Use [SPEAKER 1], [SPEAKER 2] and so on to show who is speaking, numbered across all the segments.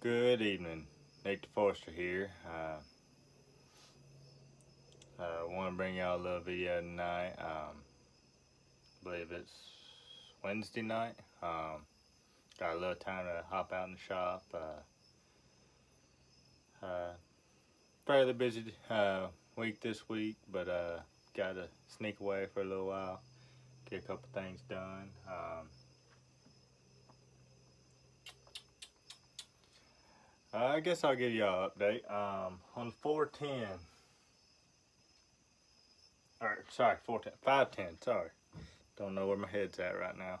[SPEAKER 1] Good evening, Nate Forster here. I want to bring y'all a little video tonight. I believe it's Wednesday night. Got a little time to hop out in the shop. Fairly busy week this week, but got to sneak away for a little while, get a couple things done. I guess I'll give y'all an update on 410. Or sorry, 410, 510. Sorry, don't know where my head's at right now.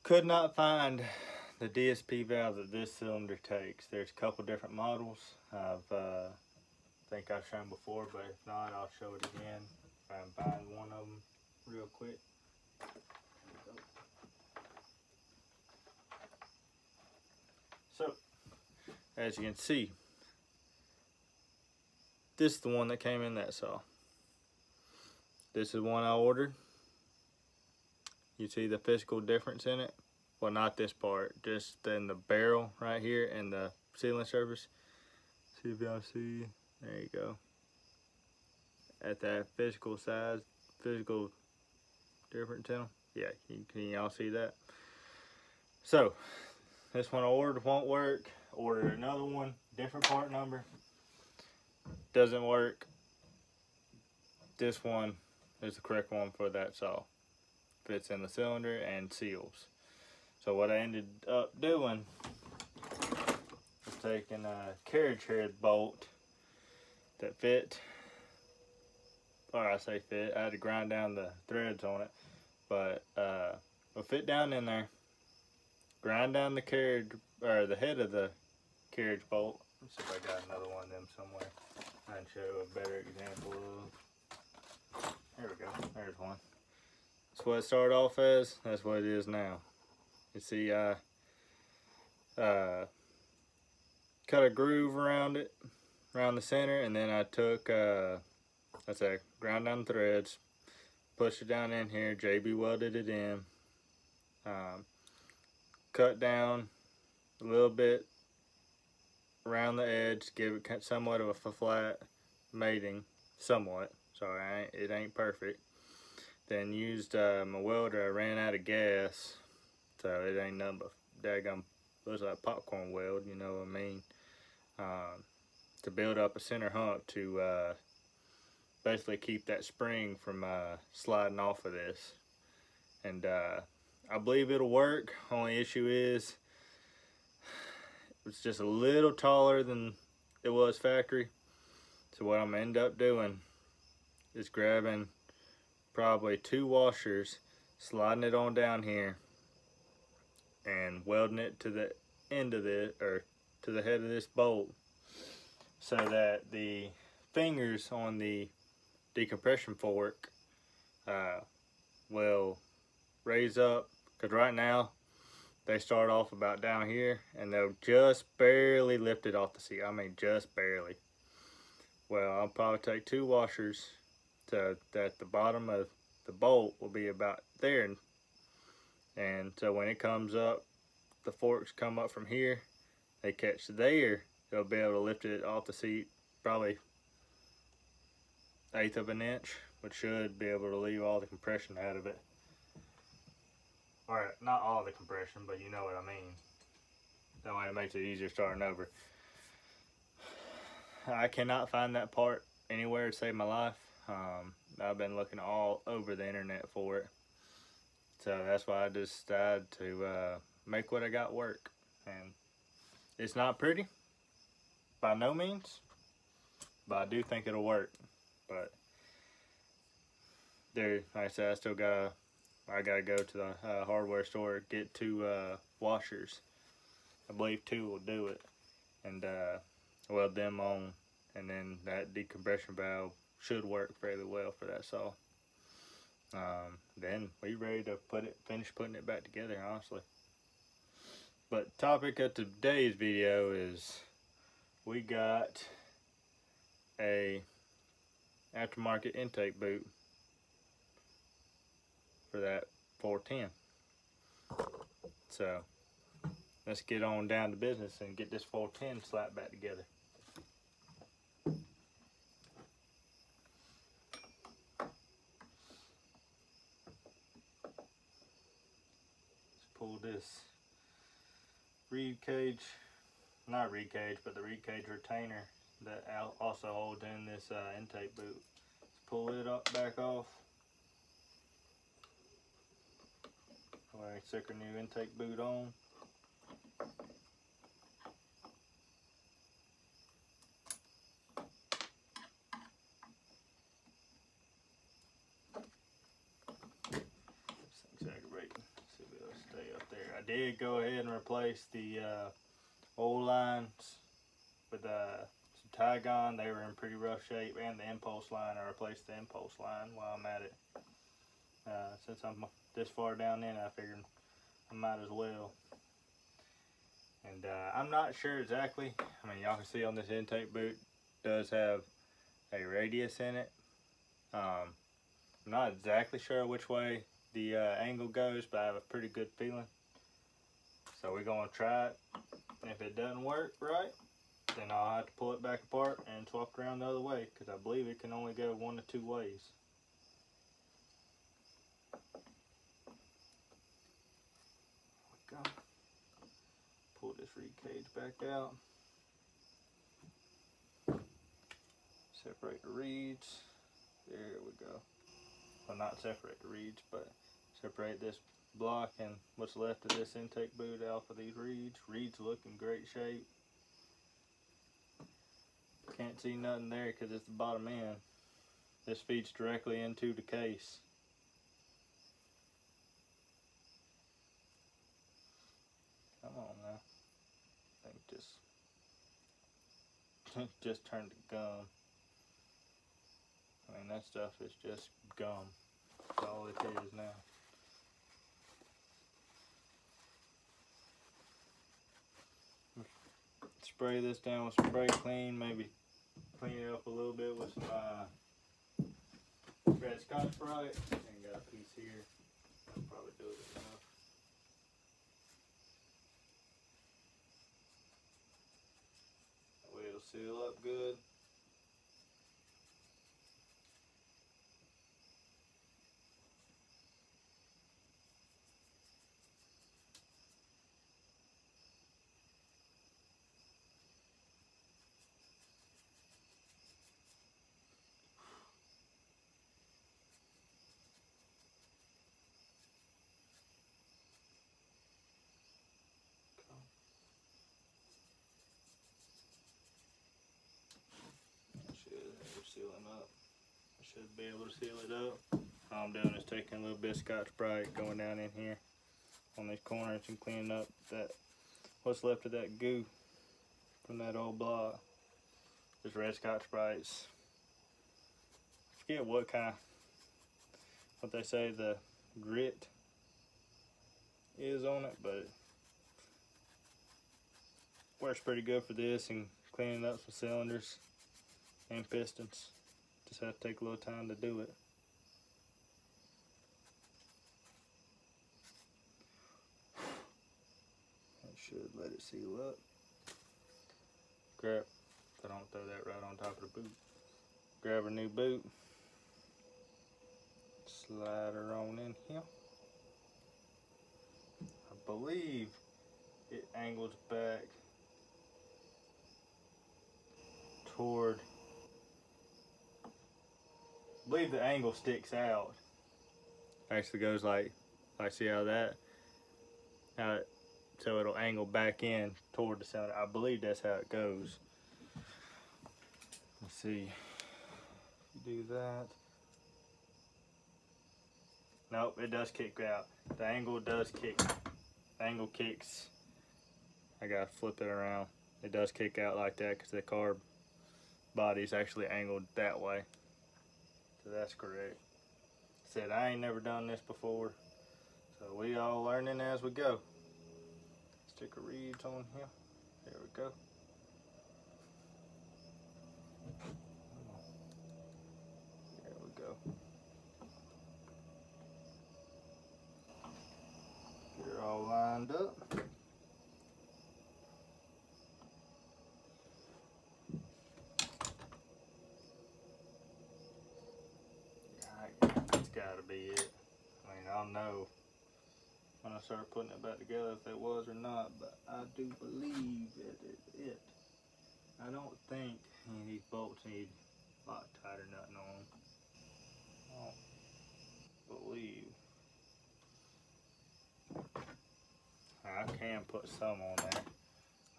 [SPEAKER 1] Could not find the DSP valve that this cylinder takes. There's a couple different models. Think I've shown before, but if not, I'll show it again. If I can find one of them real quick. So, as you can see, this is the one that came in that saw. This is one I ordered. You see the physical difference in it? Well, not this part, just in the barrel right here and the sealing surface. See if y'all see, there you go. At that physical size, physical difference in them. Yeah, can y'all see that? So, this one I ordered won't work. Ordered another one, different part number. Doesn't work. This one is the correct one for that saw. Fits in the cylinder and seals. So what I ended up doing was taking a carriage head bolt that fit, or I say fit, I had to grind down the threads on it, but it'll fit down in there. Grind down the carriage, or the head of the carriage bolt. Let's see if I got another one of them somewhere. I can show a better example of. There we go, there's one. That's what it started off as, that's what it is now. You see, I cut a groove around it, around the center, and then I took, that's it, ground down the threads, pushed it down in here, JB welded it in, cut down a little bit around the edge, give it somewhat of a flat mating, somewhat, sorry, it ain't perfect. Then used my welder, I ran out of gas, so it ain't nothing but daggum, looks like popcorn weld, you know what I mean, to build up a center hump to basically keep that spring from sliding off of this. And I believe it'll work. Only issue is it's just a little taller than it was factory. So what I'm gonna end up doing is grabbing probably 2 washers, sliding it on down here, and welding it to the end of it, or to the head of this bolt, so that the fingers on the decompression fork will raise up, because right now they start off about down here and they'll just barely lift it off the seat. I mean just barely. Well, I'll probably take 2 washers so that the bottom of the bolt will be about there, and so when it comes up, the forks come up from here, they catch there, they'll be able to lift it off the seat probably 1/8 of an inch, which should be able to leave all the compression out of it. Or not all the compression, but you know what I mean. That way it makes it easier starting over. I cannot find that part anywhere to save my life. I've been looking all over the internet for it. So that's why I decided to make what I got work. And it's not pretty, by no means, but I do think it'll work. But there, like I said, I gotta go to the hardware store, get 2 washers. I believe 2 will do it, and weld them on, and then that decompression valve should work fairly well for that saw. Then we ready to finish putting it back together, honestly. But topic of today's video is we got a aftermarket intake boot for that 410. So let's get on down to business and get this 410 slapped back together. Let's pull this reed cage, not reed cage, but the reed cage retainer that also holds in this intake boot. Let's pull it up back off. Go ahead and stick our new intake boot on. I did go ahead and replace the oil lines with some Tygon. They were in pretty rough shape, and the impulse line. I replaced the impulse line while I'm at it. Since I'm this far down in, I figured I might as well. And I'm not sure exactly. I mean, y'all can see on this intake boot, it does have a radius in it. I'm not exactly sure which way the angle goes, but I have a pretty good feeling. So we're gonna try it. And if it doesn't work right, then I'll have to pull it back apart and swap it around the other way, because I believe it can only go 1 of 2 ways. There we go. Pull this reed cage back out. Separate the reeds. There we go. Well, not separate the reeds, but separate this block and what's left of this intake boot off of these reeds. Reeds look in great shape. Can't see nothing there because it's the bottom end. This feeds directly into the case. Come on now. I think just turned to gum. I mean, that stuff is just gum. That's all it is now. Spray this down with some spray clean, maybe clean it up a little bit with some red Scotch-Brite. And got a piece here. I'll probably do it enough. That way it'll seal up good. Sealing up. I should be able to seal it up. All I'm doing is taking a little bit of Scotch-Brite, going down in here on these corners and cleaning up that what's left of that goo from that old block. This red Scotch-Brite's, I forget what they say the grit is on it, but it works pretty good for this and cleaning up some cylinders and pistons. Just have to take a little time to do it. I should let it seal up. Grab, I don't throw that right on top of the boot. Grab a new boot. Slide her on in here. I believe it angles back toward, I believe the angle sticks out. Actually goes like see how so it'll angle back in toward the center. I believe that's how it goes. Let's see. You do that. Nope, it does kick out. The angle does kick. The angle kicks. I gotta flip it around. It does kick out like that because the carb body is actually angled that way. So that's correct. Said I ain't never done this before, so we all learning as we go. Stick a reeds on here. There we go. There we go. Get her all lined up. gotta be it. I mean, I'll know when I start putting it back together if it was or not, but I do believe it is it. I don't think any of these bolts need Loctite or nothing on them. I don't believe. I can put some on there.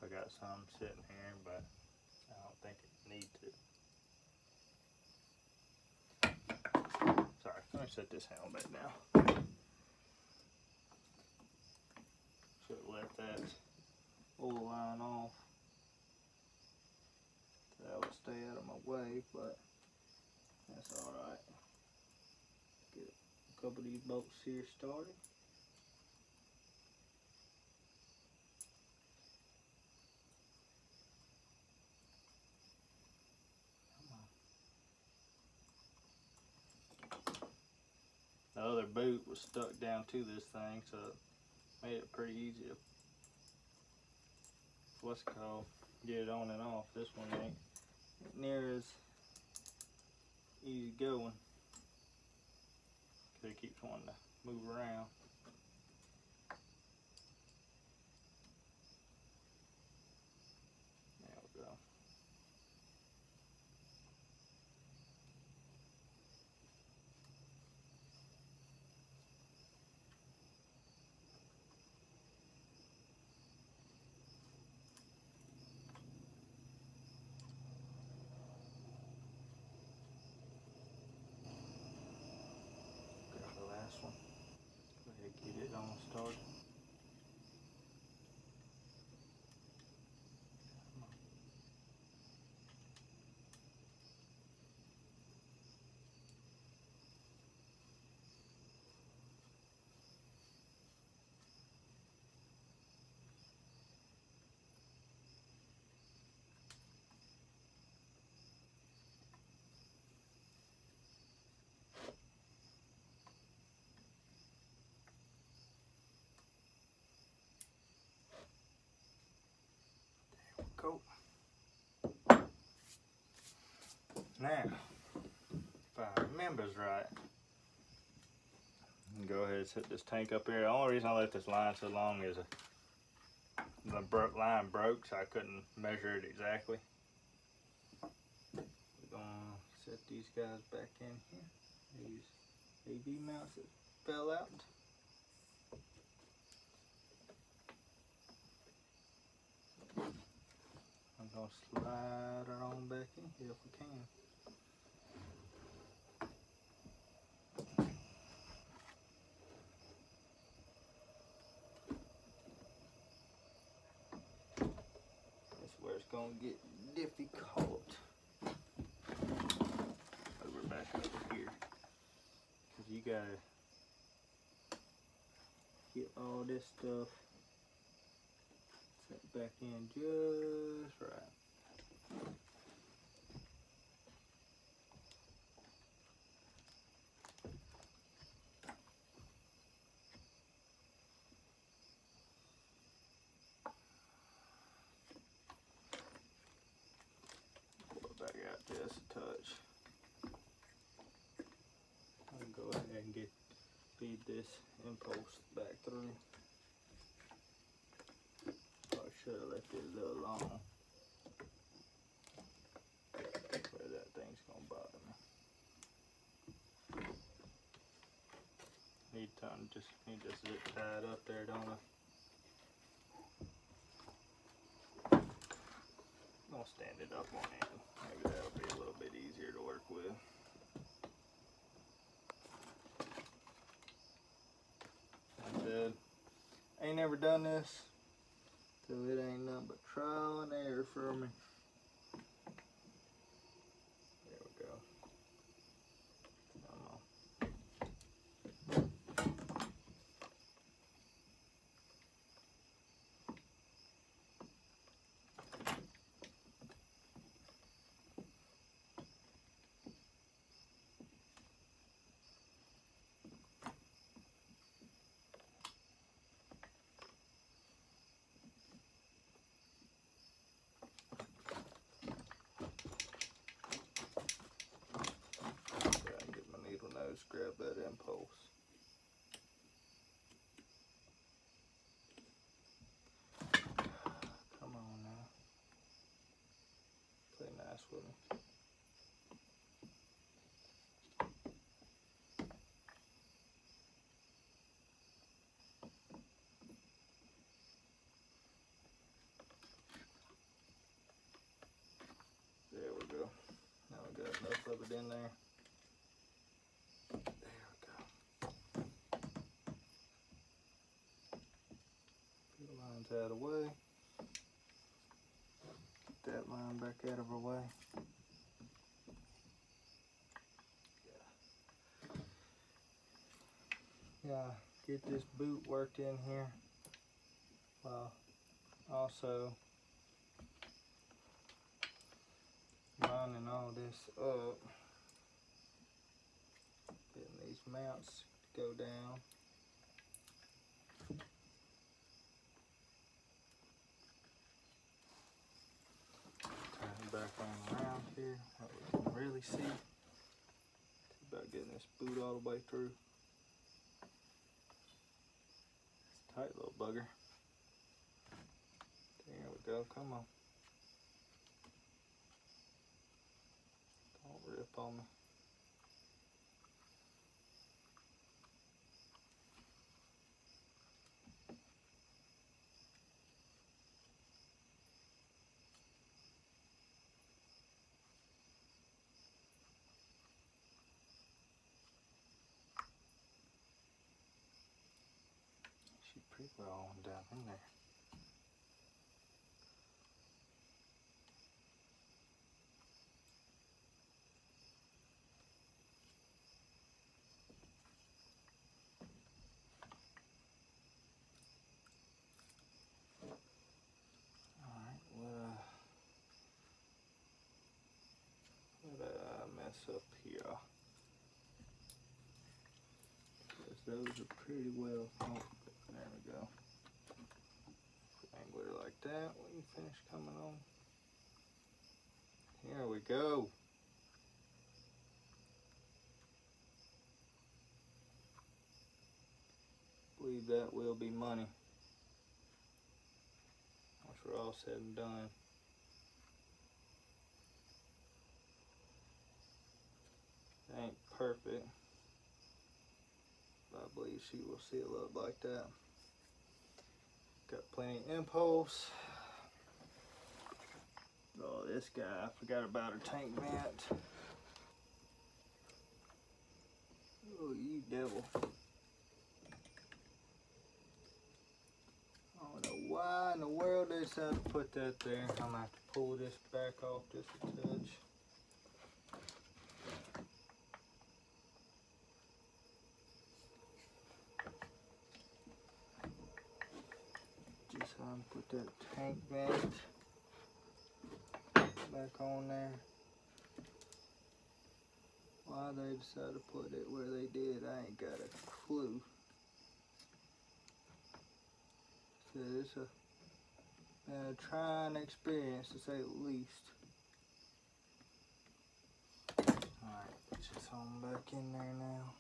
[SPEAKER 1] I got some sitting here, but I don't think it need to. Sorry, let me set this handle back down. Should have left that oil line off. That would stay out of my way, but that's alright. Get a couple of these bolts here started. The other boot was stuck down to this thing, so it made it pretty easy to get it on and off. This one ain't near as easy going because it keeps wanting to move around. There we go. Grab the last one. Go ahead and get it on started. Cool. Now, if I remember right, I'm gonna go ahead and set this tank up here. The only reason I let this line so long is the line broke, so I couldn't measure it exactly. We're gonna set these guys back in here. These AV mounts that fell out. I'm gonna slide her on back in here if we can. That's where it's gonna get difficult. Over back over here. Cause you gotta get all this stuff set back in just right. Pull it back out just a touch. I'll go ahead and feed this impulse back through. Probably should have left it a little long. Where that thing's gonna bother me. Need this zip tied up there, don't I? I'm gonna stand it up on end. Maybe that'll be a little bit easier to work with. Like I said, ain't never done this, so it ain't nothing but trial and error for me. There we go. mess with me. There we go. Now we got enough of it in there. There we go. Fuel line's out of the way. Get that line back out of our way. Yeah, get this boot worked in here. Also lining all this up. Getting these mounts to go down. Turn it back on around here. That we can really see. See about getting this boot all the way through. It's a tight little bugger. There we go, come on. Don't rip on me. She's pretty well on down in there. Mess up here. Because those are pretty well. Oh, there we go. Angle it like that. We can finish coming on. Here we go. Believe that will be money once we're all said and done. Ain't perfect, but I believe she will seal up like that. Got plenty of impulse. Oh, this guy, I forgot about her tank vent. Oh, you devil. I don't know why in the world they decided to put that there. I'm gonna have to pull this back off just a touch. Put that tank vent back on there. Why they decided to put it where they did, I ain't got a clue. So it's a trying experience to say the least. Alright, put this on back in there now.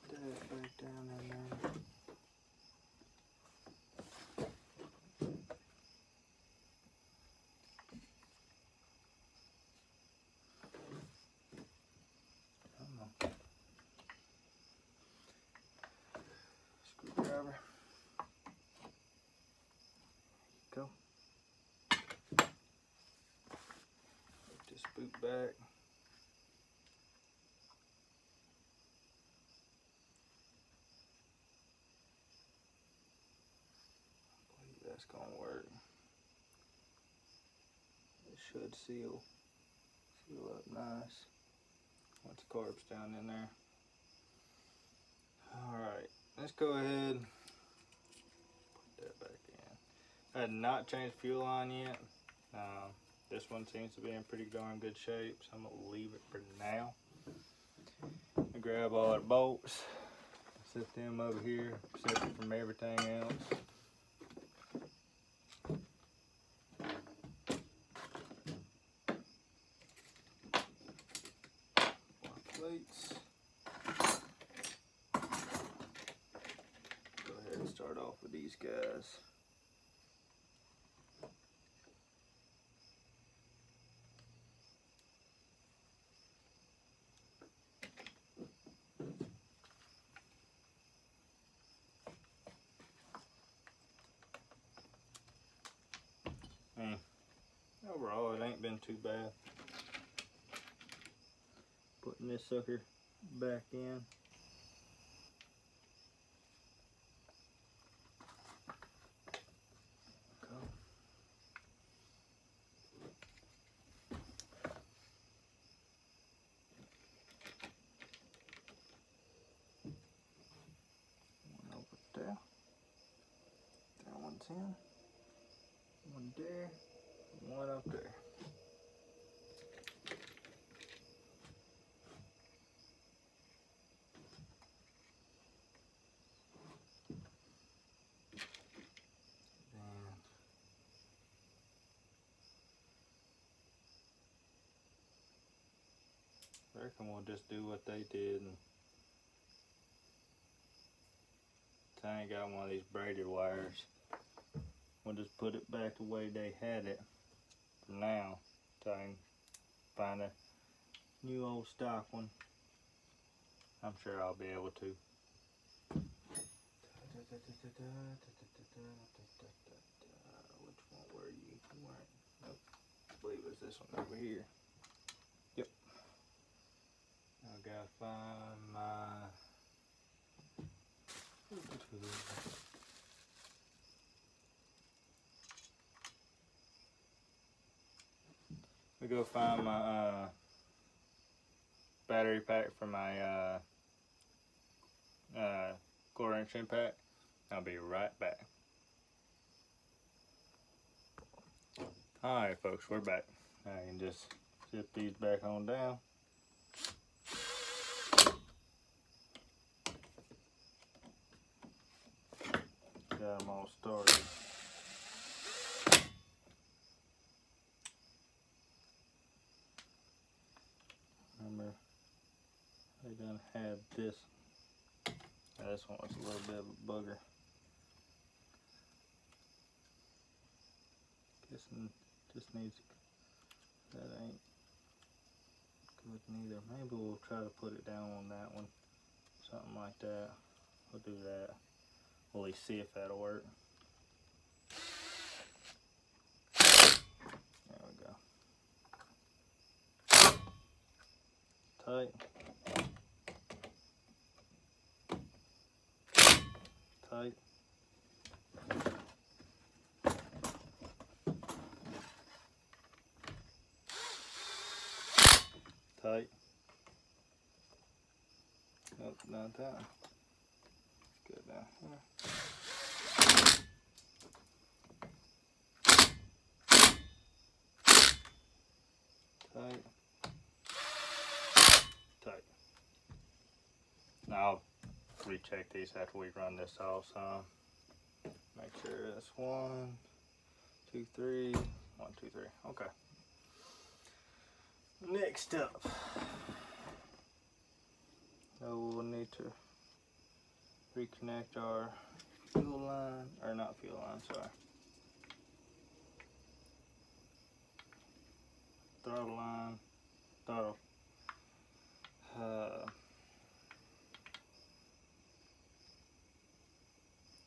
[SPEAKER 1] Put that back down in there. Screwdriver. Go. Put this boot back. I believe that's gonna work. It should seal up nice once the carb's down in there. Alright, let's go ahead and put that back in. I had not changed fuel line yet. This one seems to be in pretty darn good shape, so I'm going to leave it for now. I grab all our bolts, set them over here, separate from everything else. Plates. Go ahead and start off with these guys. overall, it ain't been too bad. Putting this sucker back in. One over there. That one's in. One there. One up there. I reckon we'll just do what they did, and I ain't got one of these braided wires. We'll just put it back the way they had it for now, so I can find a new old stock one. I'm sure I'll be able to. Which one were you? You weren't. Nope. I believe it was this one over here. Yep. I gotta find my. We go find my battery pack for my quarter-inch impact. I'll be right back. Alright folks, we're back. I can just zip these back on down. Got them all started. Remember, they done had this. This one was a little bit of a bugger. Guessing just needs, that ain't good neither. Maybe we'll try to put it down on that one. Something like that. We'll do that. We'll at least see if that'll work. There we go. Tight. Tight. Tight. Nope, not that. Good now. Tight. Tight. Now I'll recheck these after we run this off some. Make sure that's 1, 2, 3. 1, 2, 3. Okay. Next up, we'll need to reconnect our fuel line, or not fuel line, sorry. Throttle line, throttle,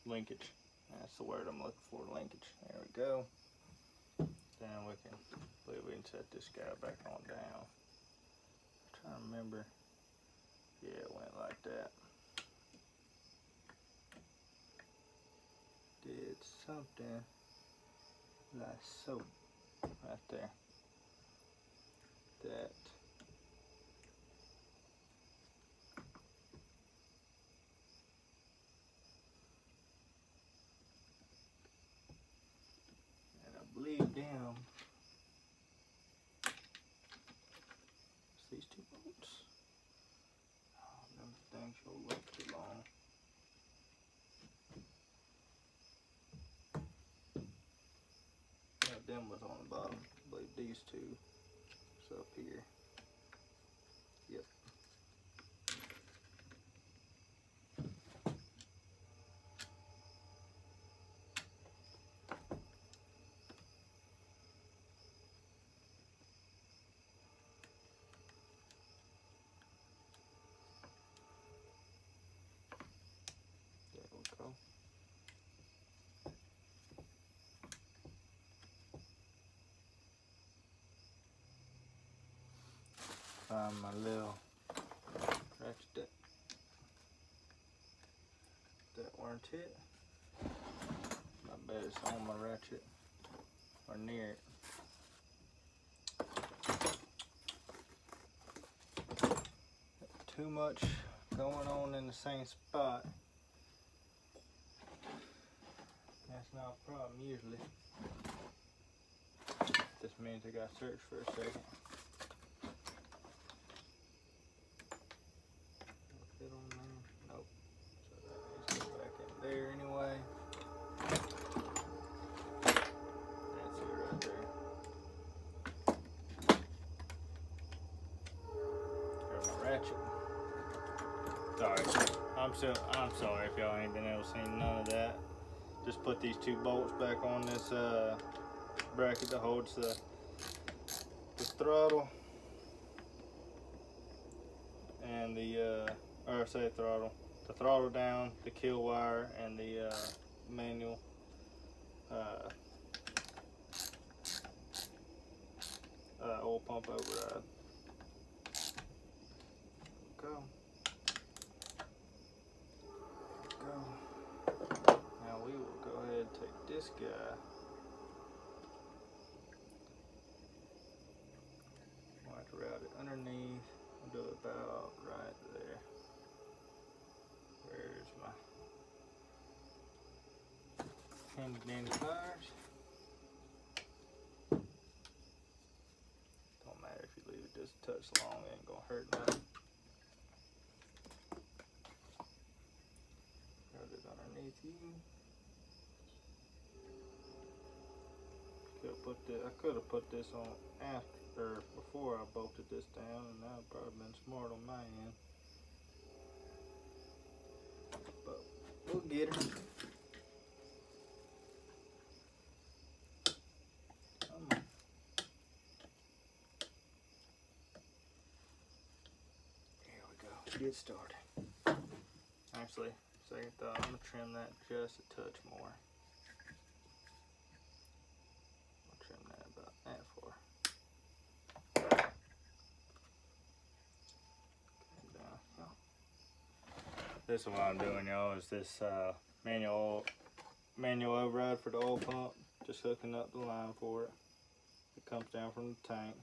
[SPEAKER 1] linkage. That's the word I'm looking for, linkage. There we go. Then we can, I believe we can set this guy back on down. I'm trying to remember. Yeah, it went like that. Did something like so, right there. That. And I believe down. These two bolts. Oh, them things will look too long. Yeah, them was on the bottom. I believe these two is up here. Yep. There we go. find my little ratchet. That weren't it. I bet it's on my ratchet or near it. Too much going on in the same spot. That's not a problem usually. This means I gotta search for a second. Fit on there? Nope. So that needs to go back in there anyway. That's it right there. There's my ratchet. Sorry. I'm sorry if y'all ain't been able to see none of that. Just put these two bolts back on this bracket that holds the throttle and the throttle down, the kill wire, and the manual oil pump override. Go. Now we will go ahead and take this guy. We'll have to route it underneath. We'll do it about right there. Where's my handy dandy pliers? Don't matter if you leave it just a touch long, it ain't gonna hurt nothing. Route it underneath you. I could have put this on after, before I bolted this down, and that would probably been smart on my end. But we'll get her. Come on. Here we go. Get started. Actually, second thought, I'm gonna trim that just a touch more. This is what I'm doing, y'all, is this manual override for the oil pump. Just hooking up the line for it. It comes down from the tank.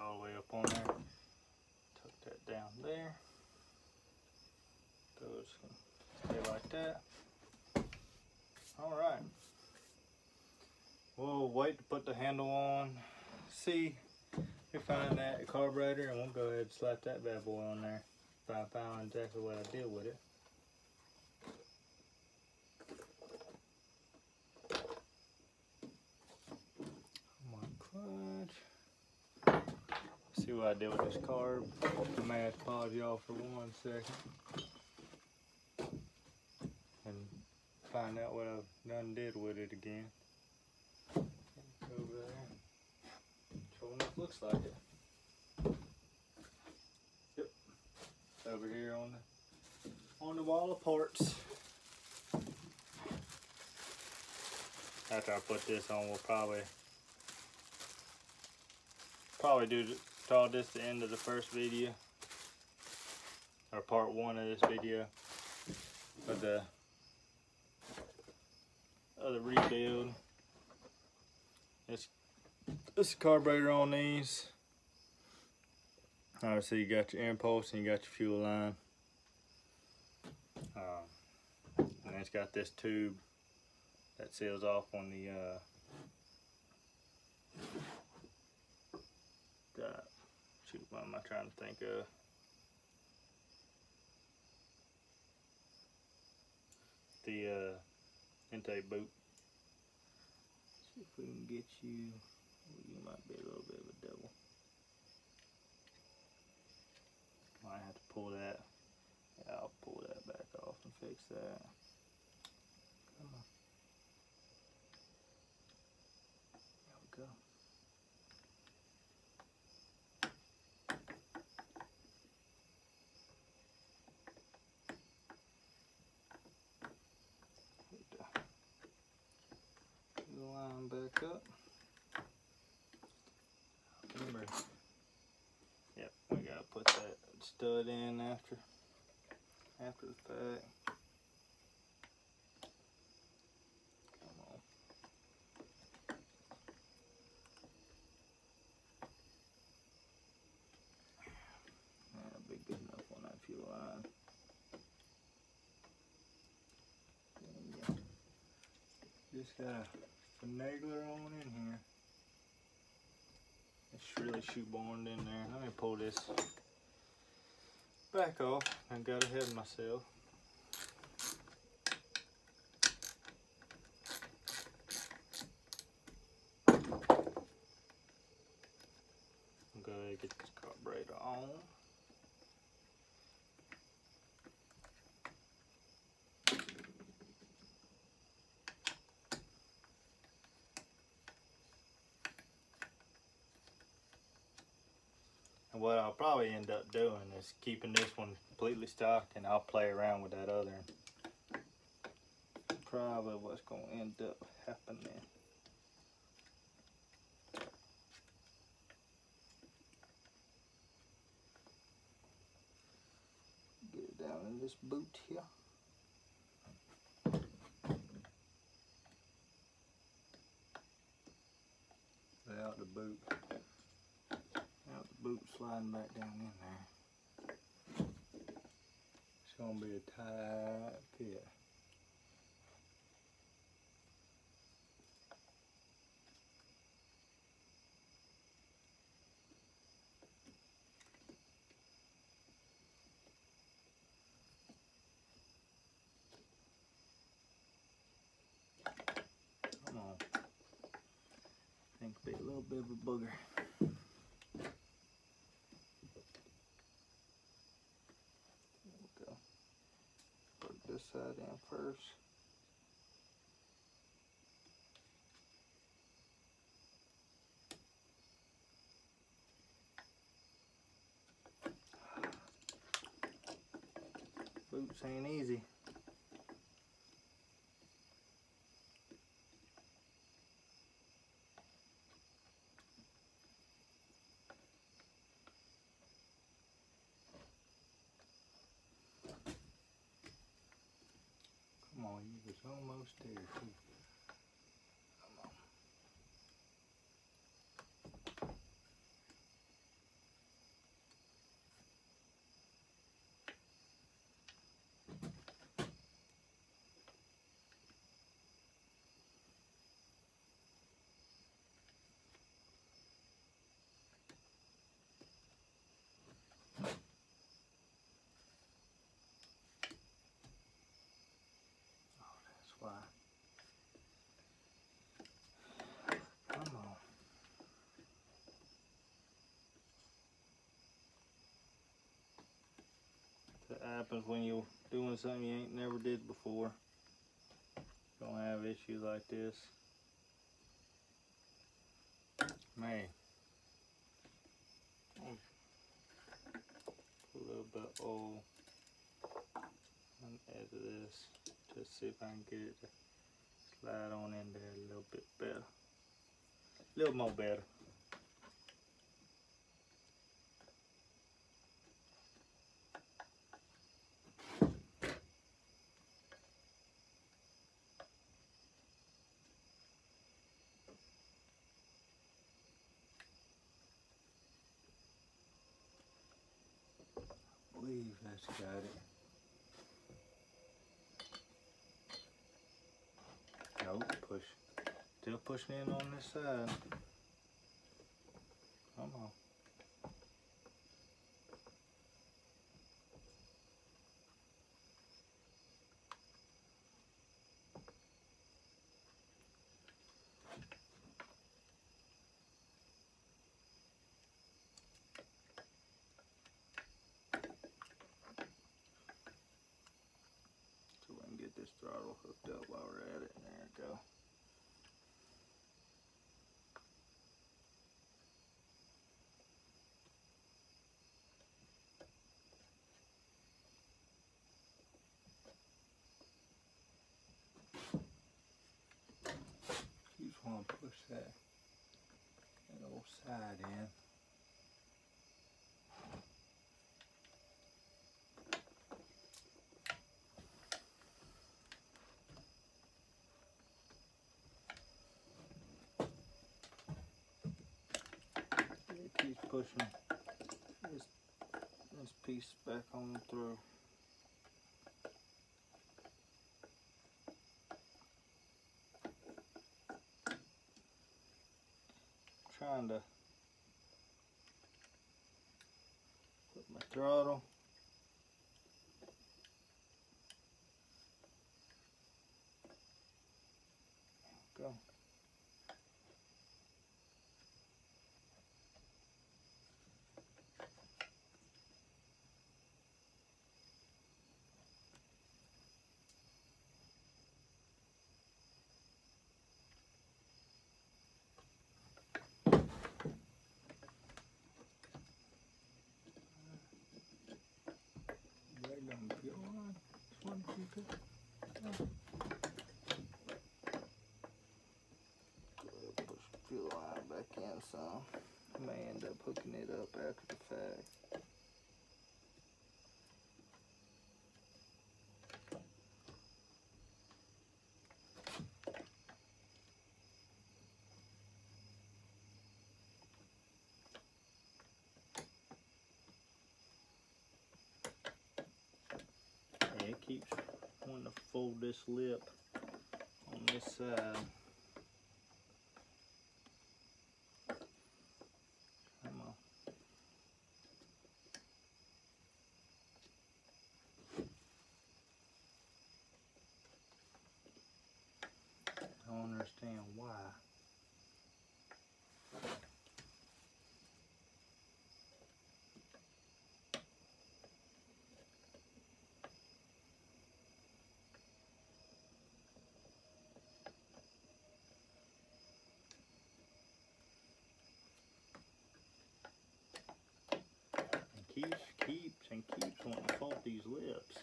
[SPEAKER 1] All the way up on there. Tuck that down there. Those can stay like that. Alright. We'll wait to put the handle on. See if we find that carburetor, and we'll go ahead and slap that bad boy on there. If I found exactly what I did with it. See what I did with this carb. I may have to pause y'all for 1 second and find out what I've done did with it again. Over there. Sure enough, looks like it. Yep. Over here on the wall of parts. After I put this on, we'll probably call this the end of the first video, or part 1 of this video of the rebuild. This carburetor on these. Obviously you got your impulse and you got your fuel line, and it's got this tube that seals off on the Shoot, what am I trying to think of? The intake boot. See if we can get you. You might be a little bit of a devil. Might have to pull that. Yeah, I'll pull that back off and fix that. Come on. There we go. Put the line back up. Remember, yep, we gotta put that stud in after the fact. Come on. That'll be good enough on that fuel line. Then you just gotta finagler on in here. It's really shoehorned in there. Let me pull this back off. I got ahead of myself. I'm gonna get this carburetor on. And what I'll probably end up doing is keeping this one completely stock, and I'll play around with that other. Probably what's going to end up happening. Get it down in this boot here. Out the boot. Out the boot, sliding back down in there. It's going to be a tight fit. Come on. I think it'll be a little bit of a booger. This side in first. Boots ain't easy. Come on, you was almost there too. Come on. Why? Come on. That happens when you're doing something you ain't never did before. Gonna have issues like this. Man. Put a little bit of oil on the edge of this. Just see if I can get it to slide on in there a little bit better. A little more better. I believe that's got it. Nope, push. Still pushing in on this side. Come on. that old side in. It keeps pushing this piece back on through. Trying to put my throttle. Go. Push the fuel line back in some. May end up hooking it up after the fact. It keeps wanting to fold this lip on this side. Come on. I don't understand why. Keeps wanting to fold these lips.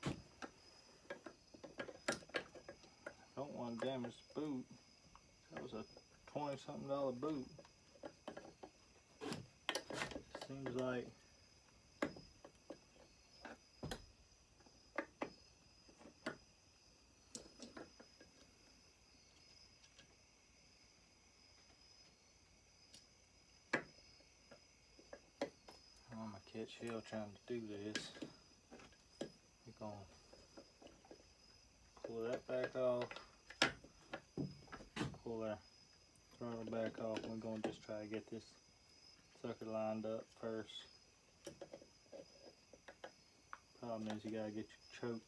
[SPEAKER 1] I don't want to damage the boot. That was a $20-something boot. Seems like I'm gonna catch hell trying to do this. We're gonna pull that back off, pull that throttle back off, and we're gonna just try to get this sucker lined up first. Problem is you gotta get your choke.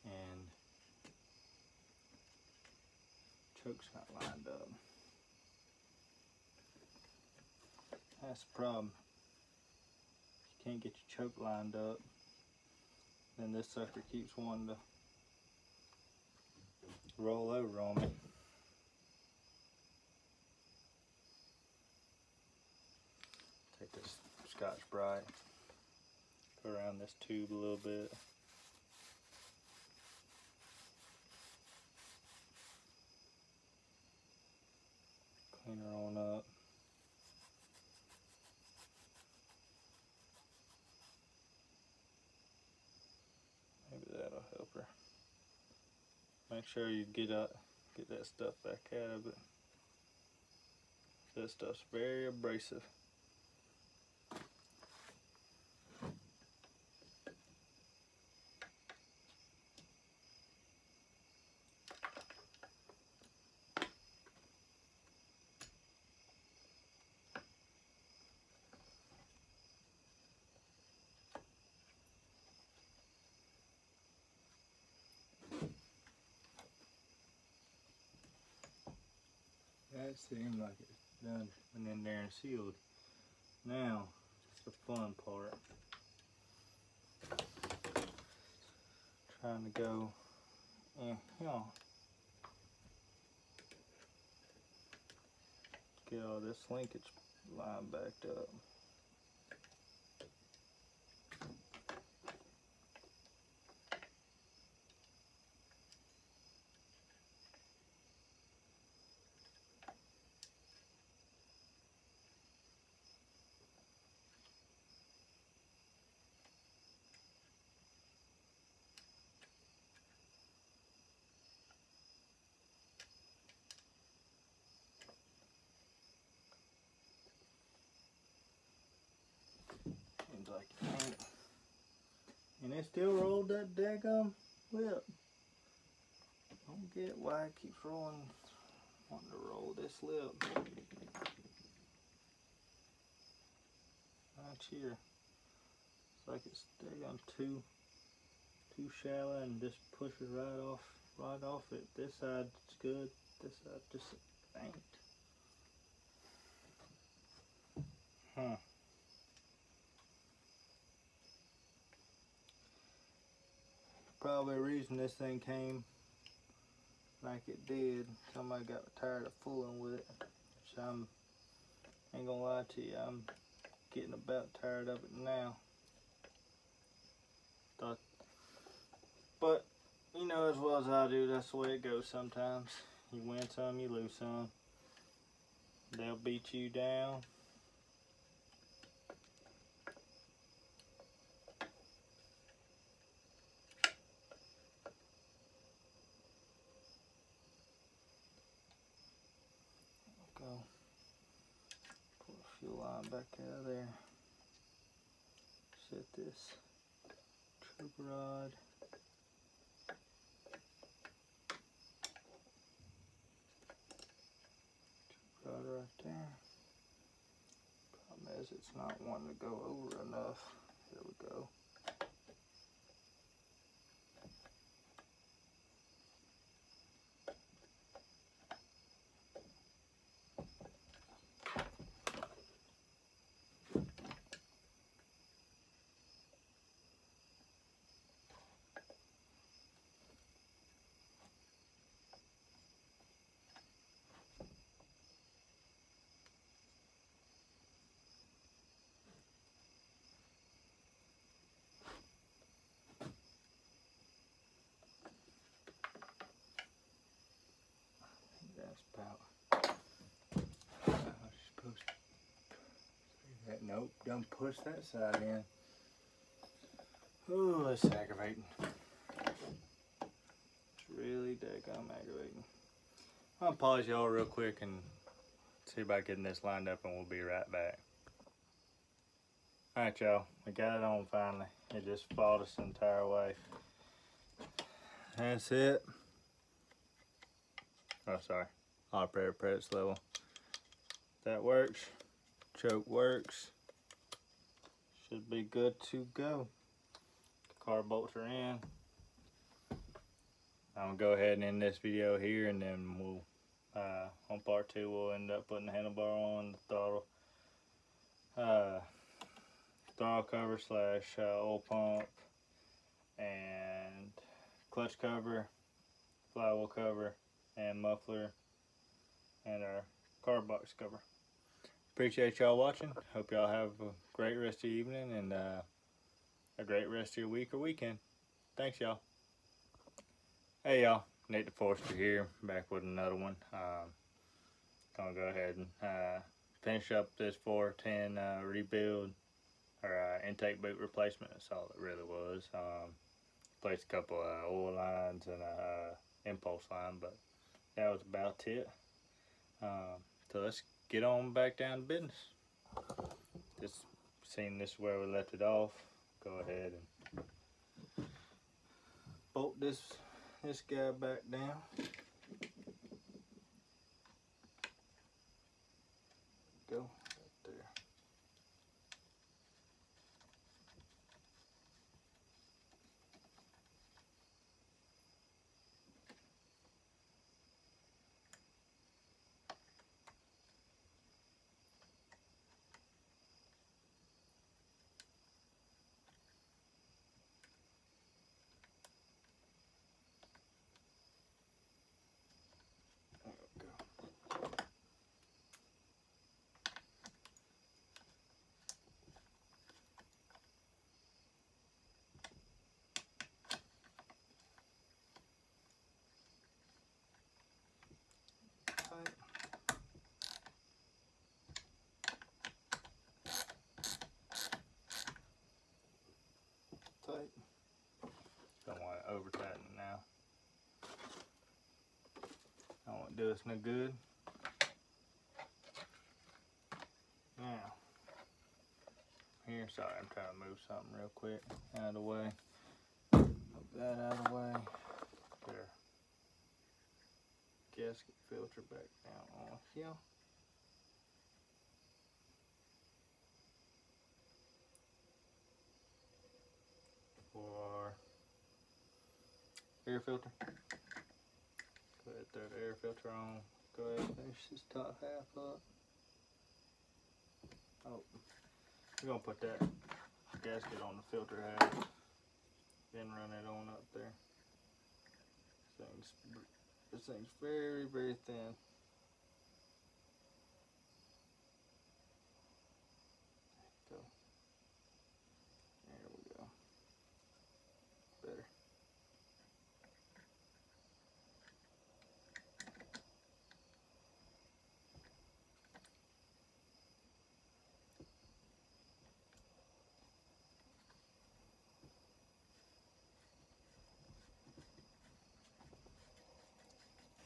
[SPEAKER 1] And choke's not lined up. That's the problem. If you can't get your choke lined up, then this sucker keeps wanting to roll over on me. Take this Scotch-Brite, go around this tube a little bit. Clean her on up. Maybe that'll help her. Make sure you get that stuff back out of it. That stuff's very abrasive. That seemed like it's done, went in there and sealed. Now, the fun part. Trying to go in here. Get all this linkage line backed up. Seems like it ain't. And it still rolled that daggum lip. Don't get why it keeps rolling, wanting to roll this lip. Right here. It's like it's daggum too shallow and just pushes right off it. This side's good, this side just ain't. Huh. Probably the reason this thing came like it did, somebody got tired of fooling with it. So ain't gonna lie to you, I'm getting about tired of it now. But you know as well as I do, that's the way it goes sometimes. You win some, you lose some. They'll beat you down. Go. Pull the fuel line back out of there. Set this trooper rod. Right there. Problem is it's not wanting to go over enough. Here we go. That's about how I'm supposed to see that. Nope, don't push that side in. Ooh, that's aggravating. It's really daggum aggravating. I'll pause y'all real quick and see about getting this lined up, and we'll be right back. Alright y'all, we got it on finally. It just fought us the entire way. That's it. Oh, sorry. Operator press level. That works. Choke works. Should be good to go. Car bolts are in. I'm gonna go ahead and end this video here, and then we'll on part 2 we'll end up putting the handlebar on, the throttle cover slash oil pump, and clutch cover, flywheel cover, and muffler, and our car box cover. Appreciate y'all watching. Hope y'all have a great rest of your evening and a great rest of your week or weekend. Thanks y'all. Hey y'all, Nate the Forester here, back with another one. Gonna go ahead and finish up this 410 rebuild, or intake boot replacement. That's all it really was. Placed a couple of oil lines and a impulse line, but that was about it. So let's get on back down to business. Just seeing this where we left it off. Go ahead and bolt this guy back down. Go right there. do us no good. Now, here, sorry, I'm trying to move something real quick out of the way. Move that out of the way. There. Gasket filter back down on here. For air filter. Go ahead, throw the air filter on. Go ahead and finish this top half up. Oh, we're gonna put that gasket on the filter half, then run it on up there. This thing's very, very thin. Go. There we go. Better.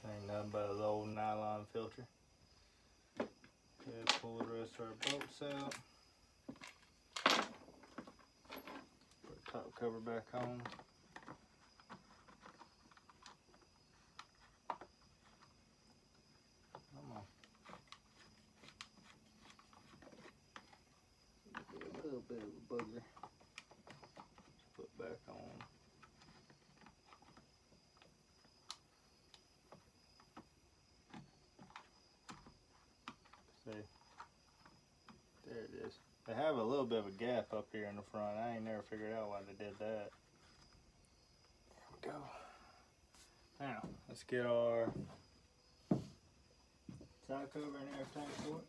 [SPEAKER 1] Ain't nothing but a old nylon filter. Okay, pull the rest of our bolts out. Put the top cover back on. Come on. A little bit of a booger. Just put back on. See, there it is. They have a little bit of a gap up here in the front. I ain't never figured out why they did that. There we go. Now, let's get our side cover and everything for it.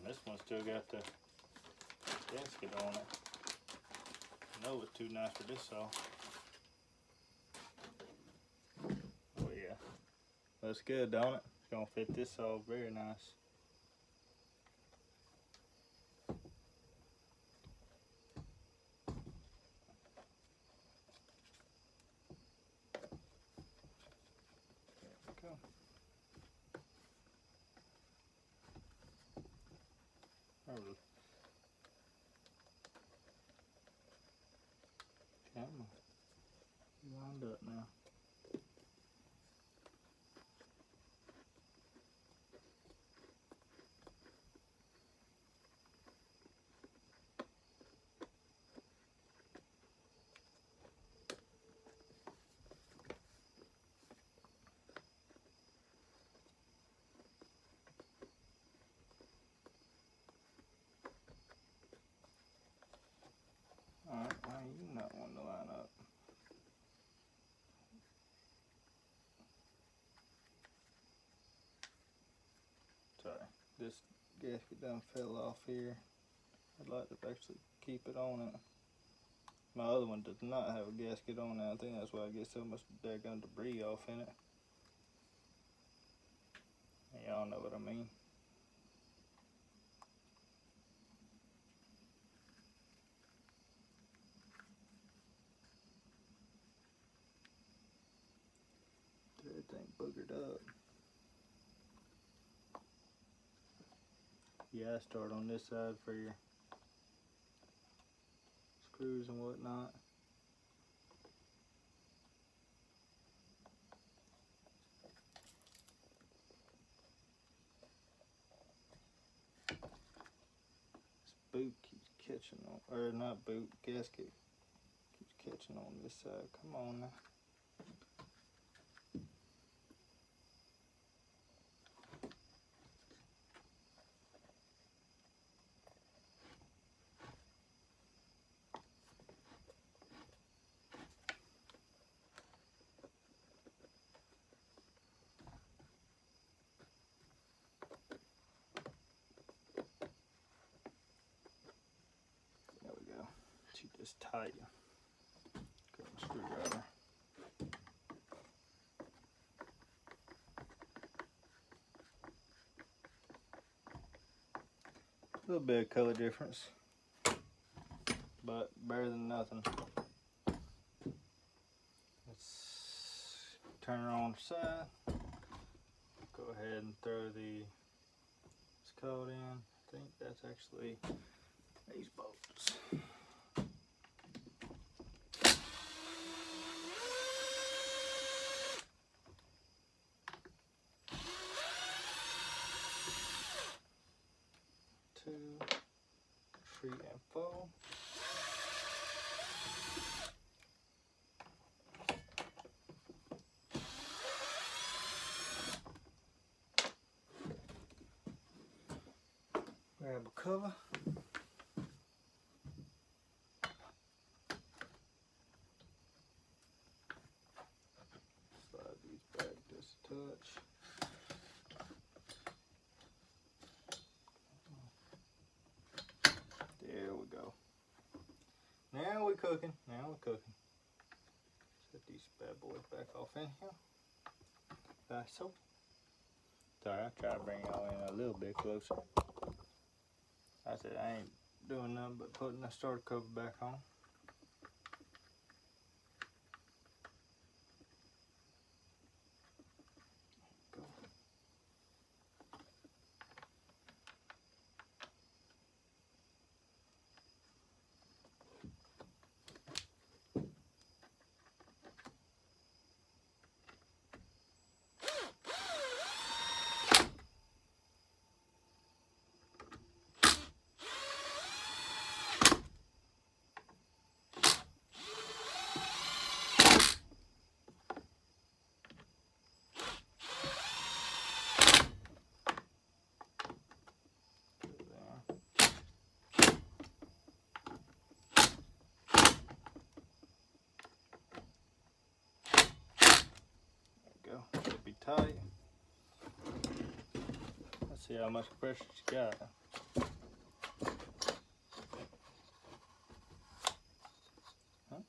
[SPEAKER 1] This one still got the gasket on it. I know it's too nice for this saw. Oh yeah. Looks good, don't it? It's gonna fit this saw very nice. There we go. Camera. You lined up now. Alright, why you not wanting to line up? Sorry, this gasket done fell off here. I'd like to actually keep it on it. My other one does not have a gasket on it. I think that's why I get so much daggone debris off in it. Y'all know what I mean. Everything boogered up. Yeah, I start on this side for your screws and whatnot. This boot keeps catching on, or not boot, gasket keeps catching on this side. Come on now. Keep this tight. Got my screwdriver. little bit of color difference, but better than nothing. Let's turn it on the side. Go ahead and throw the code in. I think that's actually these bolts. Two, three, and four. Grab a cover. Slide these back just a touch. There we go. Now we're cooking. Now we're cooking. Set these bad boys back off in here. Like so. Sorry, I try to bring y'all in a little bit closer. I said I ain't doing nothing but putting the starter cover back on. It'll be tight. Let's see how much pressure you got. For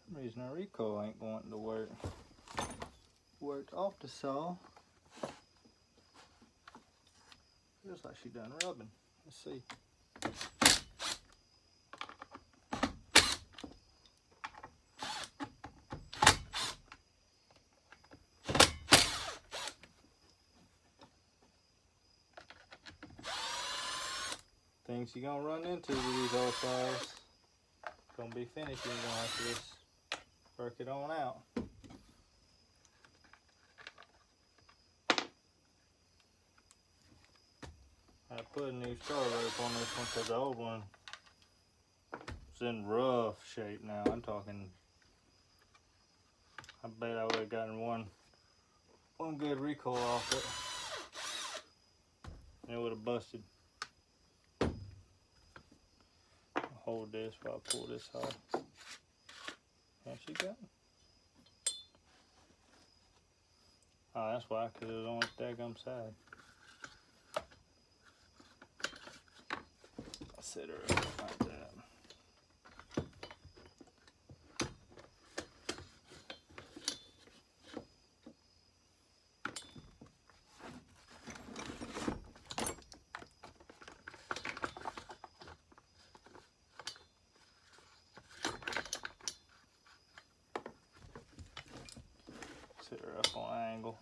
[SPEAKER 1] some reason our recoil ain't wanting to work. Worked off the saw. Feels like she done rubbing. Let's see. Things you're gonna run into with these old saws. Gonna be finished. You're gonna have to just work it on out. I put a new star rope on this one because the old one is in rough shape now. I'm talking, I bet I would have gotten one good recoil off it. And it would have busted. I'll hold this while I pull this off. And she got it. Oh, that's why, because it was on the daggum side. Set her up like that. Set her up on an angle.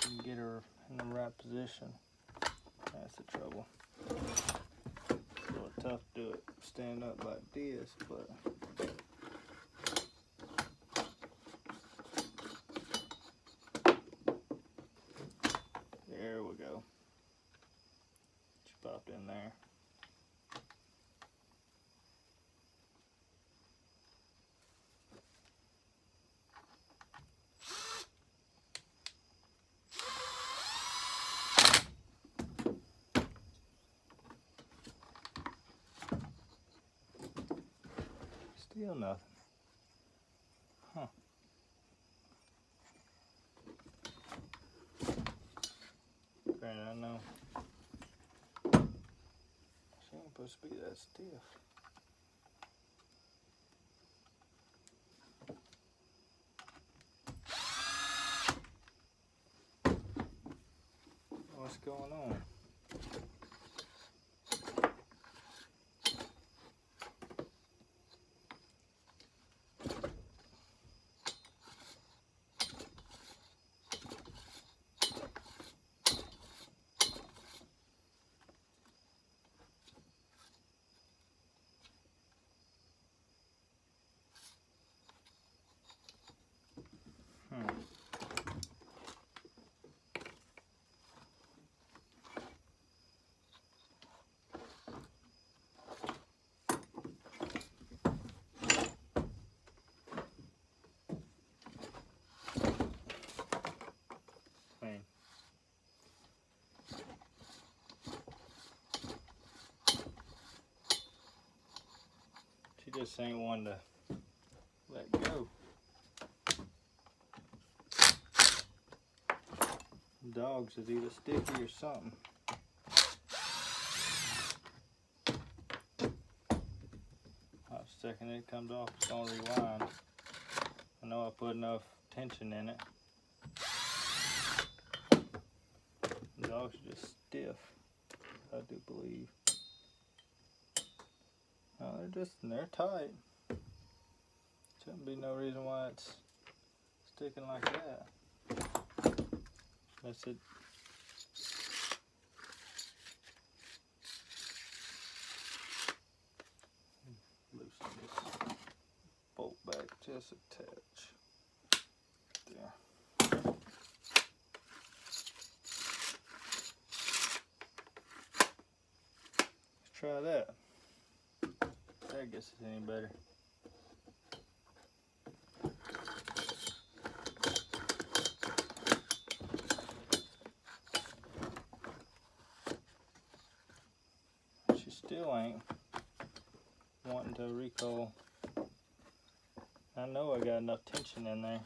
[SPEAKER 1] You can get her in the right position. That's the trouble. It's a little tough to do it stand up like this, but there we go. She popped in there. Still nothing. Huh. Granted, I know supposed to be that stiff. What's going on? She just ain't one to let go. Dogs is either sticky or something. Hot second it comes off, it's gonna rewind. I know I put enough tension in it. Dogs are just stiff, I do believe. No, they're tight. Shouldn't be no reason why it's sticking like that. Unless it loosen this bolt back just a touch. There. Let's try that. I guess it's any better. She still ain't wanting to recoil. I know I got enough tension in there.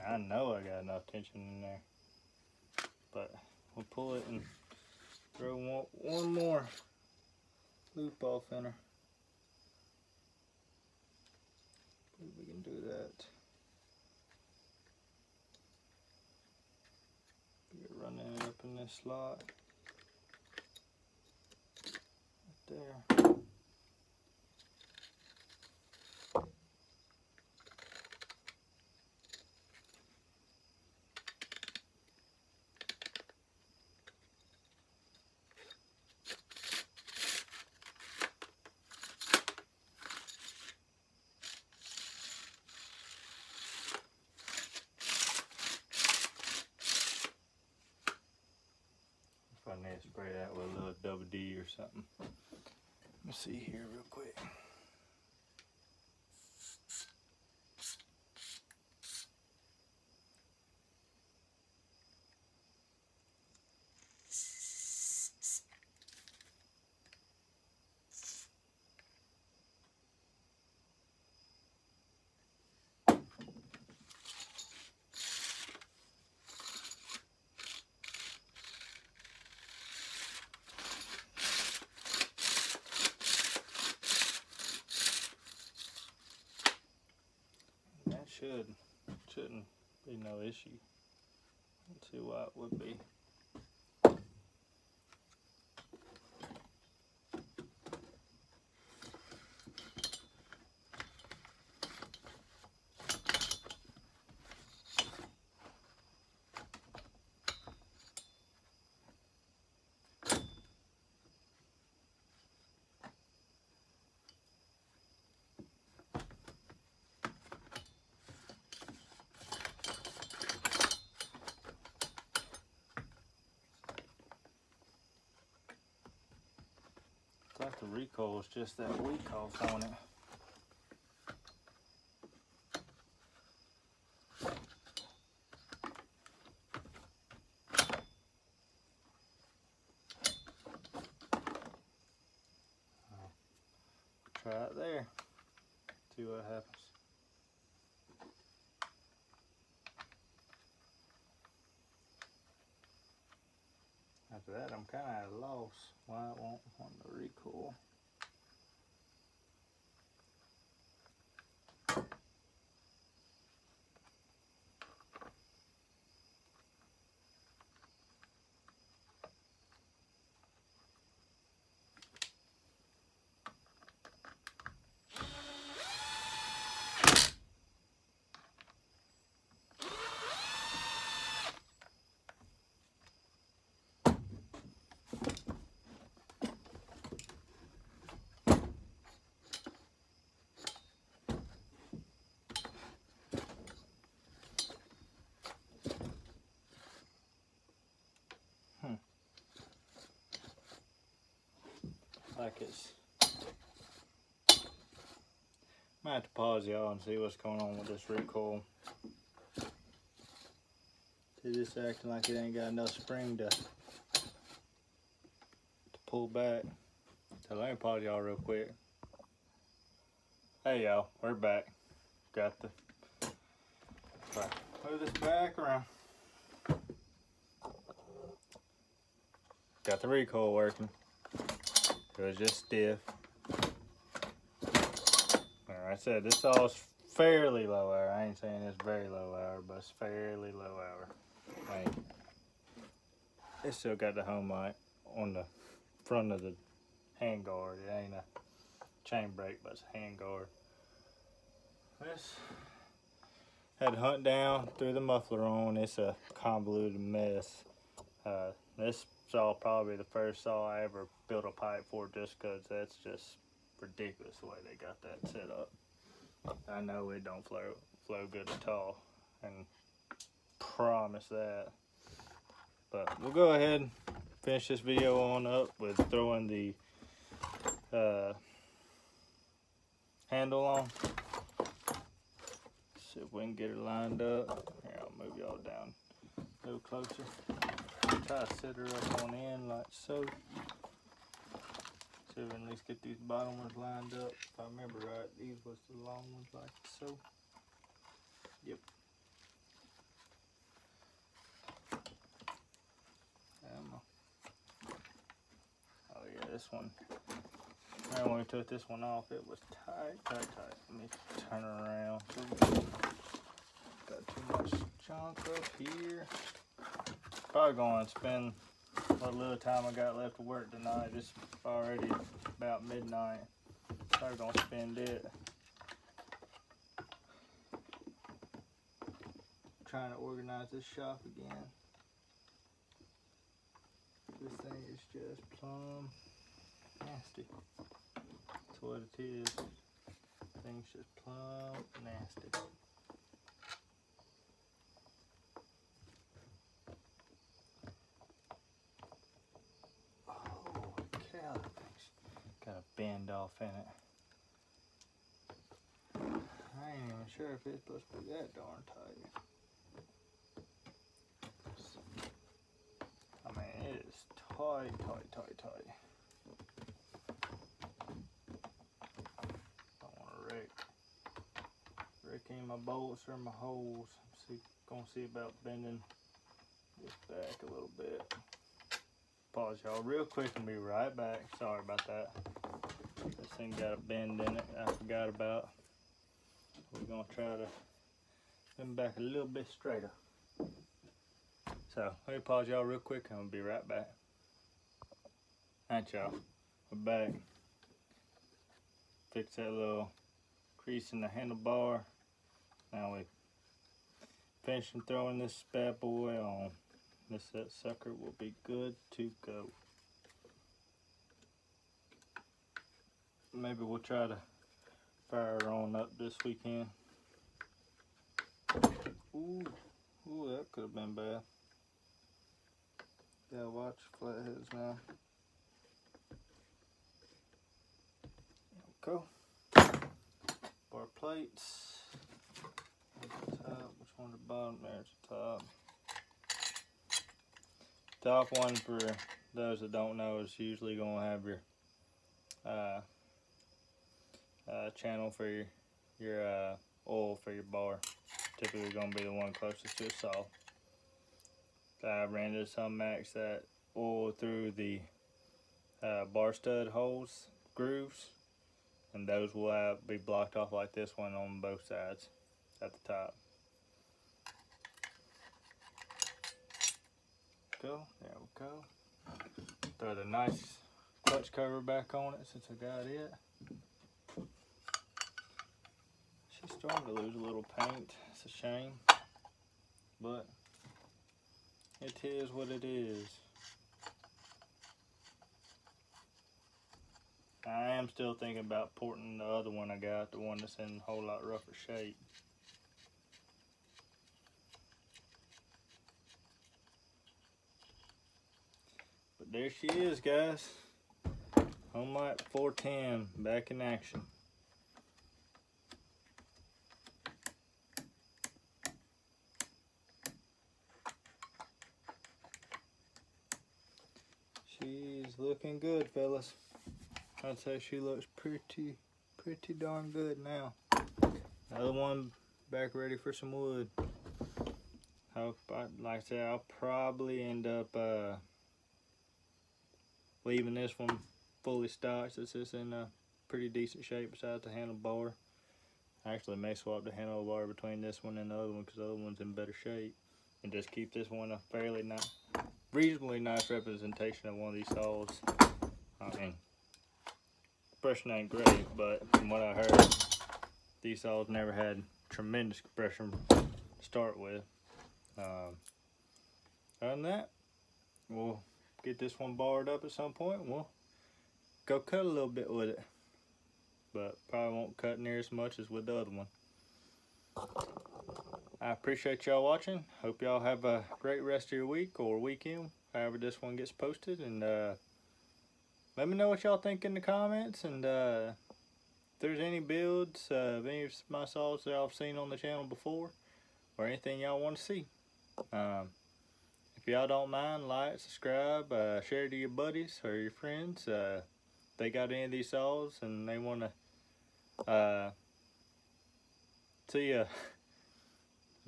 [SPEAKER 1] I know I got enough tension in there, but we'll pull it and throw one more loop off in her. Believe we can do that. You're running it up in this slot right there. I need to spray that with a little double D or something. Let me see here real quick. Shouldn't be no issue. Let's see what it would be. I thought the recoil was just that weak off on it. right there. See what happens. After that, I'm kind of at a loss why it won't want to recoil. Like it's. Might have to pause y'all and see what's going on with this recoil. See, this acting like it ain't got enough spring to pull back. So let me pause y'all real quick. Hey y'all, we're back. Got the. Right, move this back around. Got the recoil working. It was just stiff. Like I said, this saw's fairly low hour. I ain't saying it's very low hour, but it's fairly low hour. Like, it's still got the homelite on the front of the hand guard. It ain't a chain brake, but it's a hand guard. This had to hunt down, threw the muffler on. It's a convoluted mess. This saw probably the first saw I ever built a pipe for, just because that's just ridiculous the way they got that set up. I know it don't flow good at all, and promise that. But we'll go ahead and finish this video on up with throwing the handle on. See if we can get it lined up. Here, I'll move y'all down a little closer. Try to set her up on end like so. See if we can at least get these bottom ones lined up. If I remember right, these was the long ones like so. Yep. Oh yeah, this one. When we took this one off, it was tight. Let me turn it around. Got too much junk up here. Probably going to spend what little time I got left to work tonight. It's already about midnight. Probably going to spend it trying to organize this shop again. This thing is just plumb nasty. That's what it is. Thing's just plumb nasty. Got a bend off in it. I ain't even sure if it's supposed to be that darn tight. I mean, it is tight. I don't want to wreck any of my bolts or my holes. Gonna see about bending this back a little bit. Pause y'all real quick and be right back. Sorry about that. This thing got a bend in it I forgot about. We're gonna try to bend back a little bit straighter. So let me pause y'all real quick and I'll be right back. Alright y'all, we're back. Fix that little crease in the handlebar. Now we finishing throwing this bad boy on. That sucker will be good to go. Maybe we'll try to fire her on up this weekend. Ooh, that could have been bad. Yeah, watch flatheads now. Go. Bar plates. Where's the top? Which one at the bottom? There's the top. Top one, for those that don't know, is usually going to have your channel for your oil for your bar. Typically going to be the one closest to a saw. I ran into some max that oil through the bar stud holes, grooves, and those will be blocked off like this one on both sides at the top. Go, there we go. Throw the nice clutch cover back on it since I got it. She's starting to lose a little paint. It's a shame, but it is what it is. I am still thinking about porting the other one I got, the one that's in a whole lot rougher shape. But there she is, guys. Homelite 410 back in action. She's looking good, fellas. I'd say she looks pretty darn good now. Another one back ready for some wood. Like I said, I'll probably end up leaving this one fully stocked since it's in a pretty decent shape besides the handlebar. I actually may swap the handlebar between this one and the other one because the other one's in better shape, and just keep this one a fairly nice, reasonably nice representation of one of these saws. I mean, compression ain't great, but from what I heard, these saws never had tremendous compression to start with. Other than that, we'll get this one barred up at some point. We'll go cut a little bit with it, but probably won't cut near as much as with the other one. I appreciate y'all watching. Hope y'all have a great rest of your week or weekend, however this one gets posted, and let me know what y'all think in the comments, and if there's any builds of any of my saws that I've seen on the channel before, or anything y'all want to see. If y'all don't mind, like, subscribe, share to your buddies or your friends. They got any of these saws and they want to see a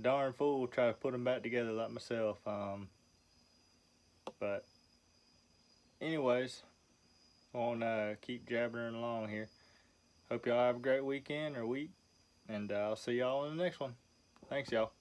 [SPEAKER 1] darn fool try to put them back together like myself. But anyways, I won't keep jabbering along here. Hope y'all have a great weekend or week, and I'll see y'all in the next one. Thanks, y'all.